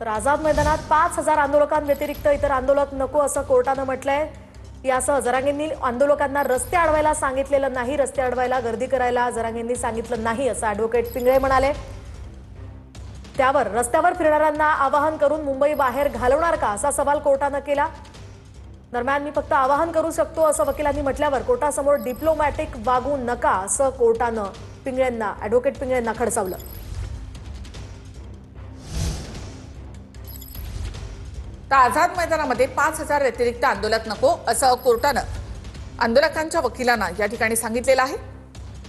तर आझाद मैदानात 5000 आंदोलकांव्यतिरिक्त इतर आंदोलक नको असं कोर्टानं म्हटलंय। यासह जरांगेंनी आंदोलकांना रस्ते अडवायला सांगितलेलं नाही, रस्ते अडवायला गर्दी करायला जरांगेंनी सांगितलं नाही असं ॲडव्होकेट पिंगळे म्हणाले। त्यावर रस्त्यावर फिरणाऱ्यांना आवाहन करून मुंबई बाहेर घालवणार का असा सवाल कोर्टानं केला। दरम्यान मी फक्त आवाहन करू शकतो असं वकिलांनी म्हटल्यावर कोर्टासमोर डिप्लोमॅटिक वागू नका असं कोर्टानं ॲडव्होकेट पिंगळेंना खडसावलं। तर आझाद मैदानामध्ये 5000 व्यतिरिक्त आंदोलक नको असं कोर्टानं आंदोलकांच्या वकिलांना या ठिकाणी सांगितलेलं आहे।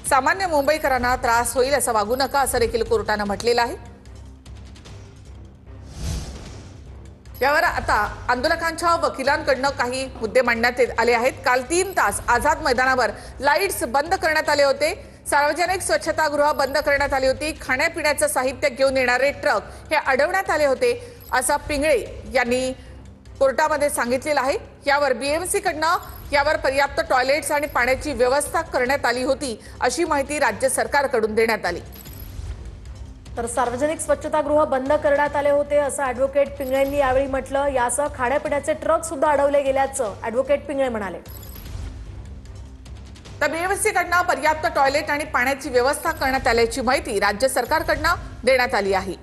सामान्य मुंबईकरांना त्रास होईल असं वागू नका असं देखील कोर्टानं म्हटलेलं आहे। यावर आता आंदोलकांच्या वकिलांकडून काही मुद्दे मांडण्यात आले आहेत। काल 3 तास आझाद मैदानावर लाईट्स बंद करण्यात आले होते, सार्वजनिक स्वच्छतागृह बंद करण्यात आली होती, खाण्यापिण्याचं साहित्य घेऊन येणारे ट्रक हे अडवण्यात आले होते असं पिंगळे यांनी कोर्टामध्ये सांगितलेलं आहे। यावर बीएमसी कडनं यावर पर्याप्त टॉयलेट्स आणि पाण्याची व्यवस्था करण्यात आली होती अशी माहिती राज्य सरकारकडून देण्यात आली। तर सार्वजनिक स्वच्छतागृह बंद करण्यात आले होते असं ॲडव्होकेट पिंगळेंनी यावेळी म्हटलं। यासह खाण्यापिण्याचे ट्रक सुद्धा अडवले गेल्याचं ॲडव्होकेट पिंगळे म्हणाले। तर बीएमसी कडनं पर्याप्त टॉयलेट आणि पाण्याची व्यवस्था करण्यात आल्याची माहिती राज्य सरकारकडनं देण्यात आली आहे।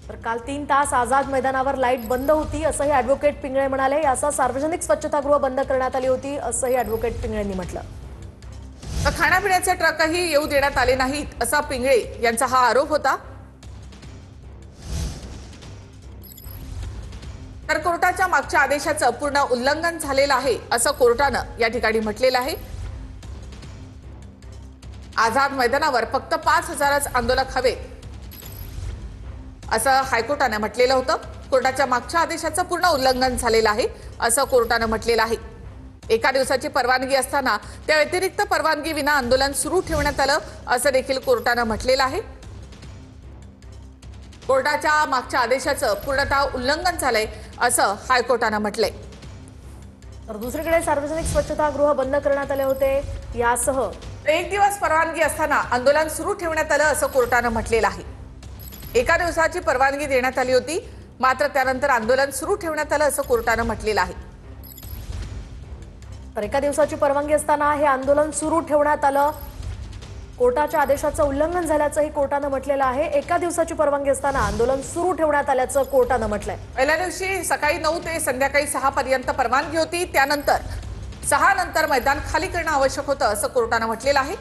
तर काल 3 तास आझाद मैदानावर लाईट बंद होती असंही ॲडव्होकेट पिंगळे म्हणाले। यासह सार्वजनिक स्वच्छतागृह बंद करण्यात आली होती असंही ॲडव्होकेट पिंगळेंनी म्हटलं। तर खाण्यापिण्याचे ट्रकही येऊ देण्यात आले नाहीत असा पिंगळे यांचा हा आरोप होता। तर कोर्टाच्या मागच्या आदेशाचं पूर्ण उल्लंघन झालेलं आहे असं कोर्टानं या ठिकाणी म्हटलेलं आहे। आझाद मैदानावर फक्त 5000च आंदोलक हवेत असं हायकोर्टाने म्हटलेलं होतं। कोर्टाच्या मागच्या आदेशाचं पूर्ण उल्लंघन झालेलं आहे असं कोर्टानं म्हटलेलं आहे। एका दिवसाची परवानगी असताना त्या व्यतिरिक्त परवानगी विना आंदोलन सुरू ठेवण्यात आलं असं देखील कोर्टानं म्हटलेलं आहे। कोर्टाच्या मागच्या आदेशाचं पूर्णतः उल्लंघन झालंय असं हायकोर्टानं म्हटलंय। तर दुसरीकडे सार्वजनिक स्वच्छतागृह बंद करण्यात आले होते। यासह 1 दिवस परवानगी असताना आंदोलन सुरू ठेवण्यात आलं असं कोर्टानं म्हटलेलं आहे। एका दिवसाची परवानगी देण्यात आली होती, मात्र त्यानंतर आंदोलन सुरू ठेवण्यात आलं असं कोर्टानं म्हटलेलं आहे। तर एका दिवसाची परवानगी असताना हे आंदोलन सुरू ठेवण्यात आलं। कोर्टाच्या आदेशाचं उल्लंघन झाल्याचंही कोर्टानं म्हटलेलं आहे। एका दिवसाची परवानगी असताना आंदोलन सुरू ठेवण्यात आल्याचं कोर्टानं म्हटलंय। पहिल्या दिवशी सकाळी 9 ते संध्याकाळी 6 पर्यंत परवानगी होती, त्यानंतर 6 नंतर मैदान खाली करणं आवश्यक होतं असं कोर्टानं म्हटलेलं आहे।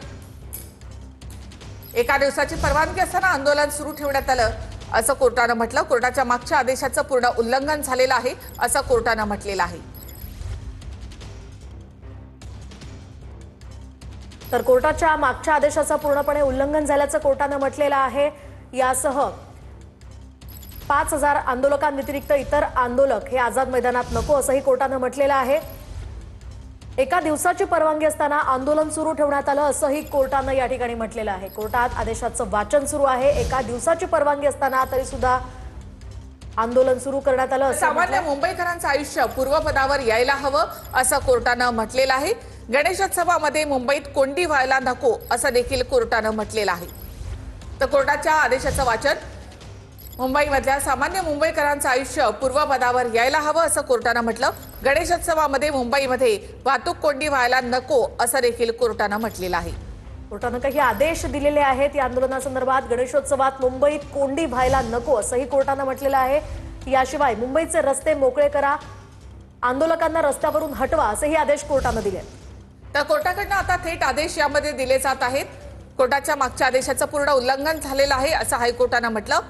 एका दिवसाची परवानगी असताना आंदोलन सुरू ठेवण्यात आलं असं कोर्टानं म्हटलं। कोर्टाच्या मागच्या आदेशाचं पूर्ण उल्लंघन झालेलं आहे असं कोर्टानं म्हटलेलं आहे। तर कोर्टाच्या मागच्या आदेशाचं पूर्णपणे उल्लंघन झाल्याचं कोर्टानं म्हटलेलं आहे। यासह 5000 आंदोलकांव्यतिरिक्त इतर आंदोलक हे आझाद मैदानात नको असंही कोर्टानं म्हटलेलं आहे। एका दिवसाची परवानगी असताना आंदोलन सुरू ठेवण्यात आलं असंही कोर्टानं या ठिकाणी म्हटलेलं आहे। कोर्टात आदेशाचं वाचन सुरू आहे। एका दिवसाची परवानगी असताना तरी सुद्धा आंदोलन सुरू करण्यात आलं। सामान्य मुंबईकरांचं आयुष्य पूर्वपदावर यायला हवं असं कोर्टानं म्हटलेलं आहे। गणेशोत्सवामध्ये मुंबईत कोंडी व्हायला नको असं देखील कोर्टानं म्हटलेलं आहे। तर कोर्टाच्या आदेशाचं वाचन, मुंबईमधल्या सामान्य मुंबईकरांचं आयुष्य पूर्वपदावर यायला हवं असं कोर्टानं म्हटलं। गणेशोत्सवामध्ये मुंबईमध्ये वाहतूक कोंडी व्हायला नको असं देखील कोर्टानं म्हटलेलं आहे। कोर्टानं काही आदेश दिलेले आहेत या आंदोलनासंदर्भात। गणेशोत्सवात मुंबईत कोंडी व्हायला नको असंही कोर्टानं म्हटलेलं आहे। याशिवाय मुंबईचे रस्ते मोकळे करा, आंदोलकांना रस्त्यावरून हटवा असेही आदेश कोर्टानं दिले। तर कोर्टाकडनं आता थेट आदेश यामध्ये दिले जात आहेत। कोर्टाच्या मागच्या आदेशाचं पूर्ण उल्लंघन झालेलं आहे असं हायकोर्टानं म्हटलं।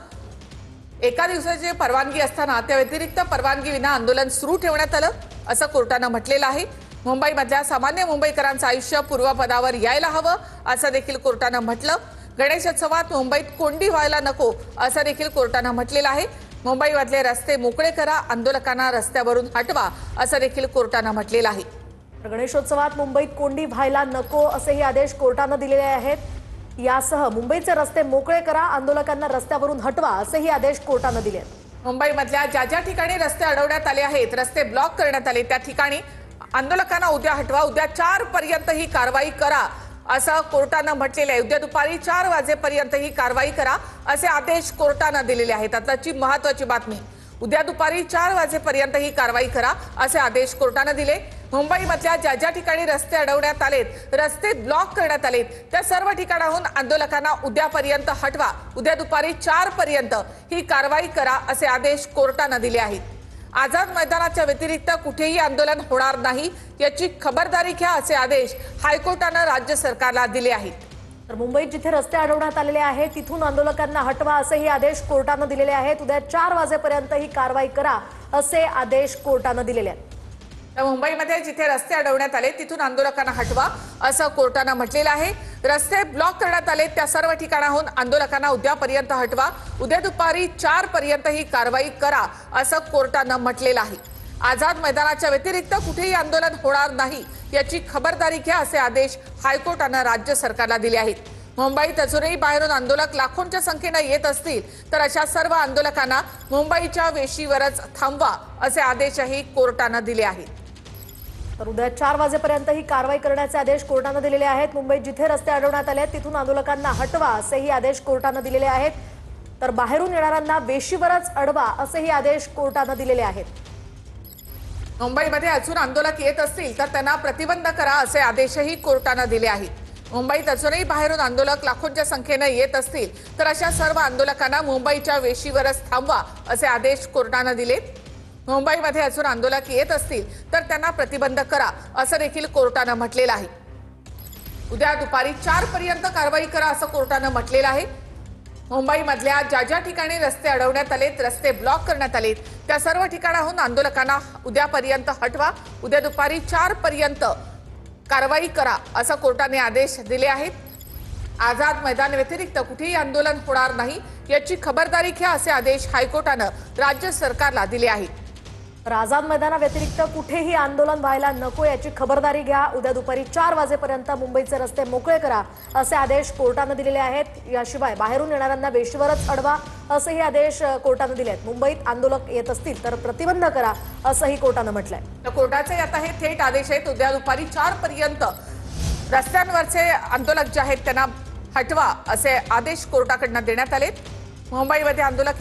एका दिवसाची परवानगी असताना त्या व्यतिरिक्त परवानगी विना आंदोलन सुरू ठेवण्यात आलं असं कोर्टानं म्हटलेलं आहे। मुंबईमधल्या सामान्य मुंबईकरांचं आयुष्य पूर्वपदावर यायला हवं असं देखील कोर्टानं म्हटलं। गणेशोत्सवात मुंबईत कोंडी व्हायला नको असं देखील कोर्टानं म्हटलेलं आहे। मुंबईमधले रस्ते मोकळे करा, आंदोलकांना रस्त्यावरून हटवा असं देखील कोर्टानं म्हटलेलं आहे। गणेशोत्सवात मुंबईत कोंडी व्हायला नको असेही आदेश कोर्टानं दिलेले आहेत। यासह मुंबईचे रस्ते मोकळे करा, आंदोलकांना रस्त्यावरून हटवा असेही आदेश कोर्टानं दिले। मुंबईमधल्या ज्या ठिकाणी रस्ते अडवण्यात आले आहेत, रस्ते ब्लॉक करण्यात आले, त्या ठिकाणी आंदोलकांना उद्या हटवा, उद्या 4 पर्यंत ही कारवाई करा असं कोर्टानं म्हटलेलं आहे। उद्या दुपारी 4 वाजेपर्यंत ही कारवाई करा असे आदेश कोर्टानं दिलेले आहेत। आताची महत्त्वाची बातमी, उद्या दुपारी 4 वाजेपर्यंत ही कारवाई करा असे आदेश कोर्टानं दिले। मुंबईमधल्या ज्या ज्या ठिकाणी रस्ते अडवण्यात आलेत, रस्ते ब्लॉक करण्यात आलेत, त्या सर्व ठिकाणाहून आंदोलकांना उद्यापर्यंत हटवा, उद्या दुपारी 4 पर्यंत ही कारवाई करा असे आदेश कोर्टानं दिले आहेत। आझाद मैदानाच्या व्यतिरिक्त कुठेही आंदोलन होणार नाही याची खबरदारी घ्या असे आदेश हायकोर्टानं राज्य सरकारला दिले आहेत। तर मुंबईत जिथे रस्ते अडवण्यात आलेले आहेत तिथून आंदोलकांना हटवा असेही आदेश कोर्टानं दिलेले आहेत। उद्या 4 वाजेपर्यंत ही कारवाई करा असे आदेश कोर्टानं दिलेले आहेत। मुंबईमध्ये जिथे रस्ते अडवण्यात आले तिथून आंदोलकांना हटवा असं कोर्टानं म्हटलेलं आहे। रस्ते ब्लॉक करण्यात आले त्या सर्व ठिकाणाहून आंदोलकांना उद्यापर्यंत हटवा, उद्या दुपारी 4 पर्यंत ही कारवाई करा असं कोर्टानं म्हटलेलं आहे। आझाद मैदानाच्या व्यतिरिक्त कुठेही आंदोलन होणार नाही याची खबरदारी घ्या असे आदेश हायकोर्टानं राज्य सरकारला दिले आहेत। मुंबईत अजूनही बाहेरून आंदोलक लाखोंच्या संख्येने येत असतील तर अशा सर्व आंदोलकांना मुंबईच्या वेशीवरच थांबवा असे आदेशही कोर्टानं दिले आहेत। तर उद्या 4 वाजेपर्यंत ही कारवाई करण्याचे आदेश कोर्टानं दिलेले आहेत। मुंबईत जिथे रस्ते अडवण्यात आले तिथून आंदोलकांना हटवा असेही आदेश कोर्टानं दिलेले आहेत। तर बाहेरून येणाऱ्यांना वेशीवरच अडवा असेही आदेश कोर्टानं दिलेले आहेत। मुंबईमध्ये अजून आंदोलक येत असतील तर त्यांना प्रतिबंध करा असे आदेशही कोर्टानं दिले आहेत। मुंबईत अजूनही बाहेरून आंदोलक लाखोंच्या संख्येने येत असतील तर अशा सर्व आंदोलकांना मुंबईच्या वेशीवरच थांबवा असे आदेश कोर्टानं दिलेत। मुंबईमध्ये अजून आंदोलक येत असतील तर त्यांना प्रतिबंध करा असं देखील कोर्टानं म्हटलेलं आहे। उद्या दुपारी 4 पर्यंत कारवाई करा असं कोर्टानं म्हटलेलं आहे। मुंबईमधल्या ज्या ज्या ठिकाणी रस्ते अडवण्यात आलेत, रस्ते ब्लॉक करण्यात आलेत, त्या सर्व ठिकाणाहून आंदोलकांना उद्यापर्यंत हटवा, उद्या दुपारी 4 पर्यंत कारवाई करा असं कोर्टाने आदेश दिले आहेत। आझाद मैदान व्यतिरिक्त कुठेही आंदोलन होणार नाही याची खबरदारी घ्या असे आदेश हायकोर्टानं राज्य सरकारला दिले आहेत। तर आझाद मैदानाव्यतिरिक्त कुठेही आंदोलन व्हायला नको याची खबरदारी घ्या, उद्या दुपारी 4 वाजेपर्यंत मुंबईचे रस्ते मोकळे करा असे आदेश कोर्टानं दिलेले आहेत। याशिवाय बाहेरून येणाऱ्यांना वेशीवरच अडवा असेही आदेश कोर्टानं दिले आहेत। मुंबईत आंदोलक येत असतील तर प्रतिबंध करा असंही कोर्टानं म्हटलंय। तर कोर्टाचे आता हे थेट आदेश आहेत, उद्या दुपारी 4 पर्यंत रस्त्यांवरचे आंदोलक जे आहेत त्यांना हटवा असे आदेश कोर्टाकडनं देण्यात आले। मुंबईमध्ये आंदोलक